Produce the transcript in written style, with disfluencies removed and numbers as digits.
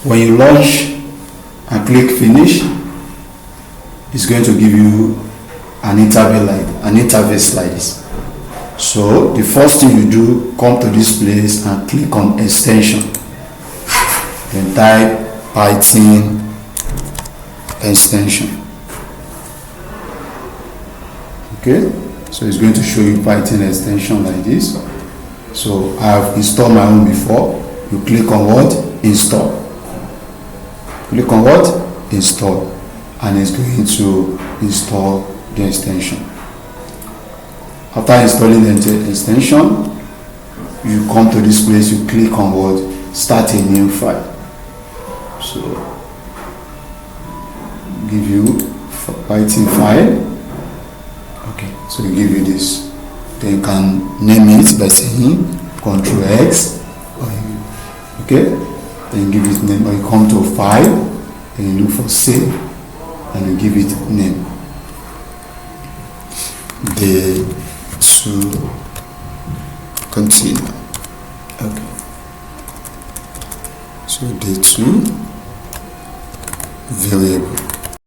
When you launch and click finish, it's going to give you an interface like this. So the first thing you do, come to this place and click on extension, then type Python extension. Okay, so it's going to show you Python extension like this. So I have installed my own before. You click on what? Install. Click on what? Install, and it's going to install the extension. After installing the extension, you come to this place, you click on what? Start a new file. So give you Python file. Okay, so you give you this. Then you can name it by saying Ctrl X. Okay, then you give it name, or you come to file, then you look for save, and you give it name. Day2 continue. Okay, so day2 variable.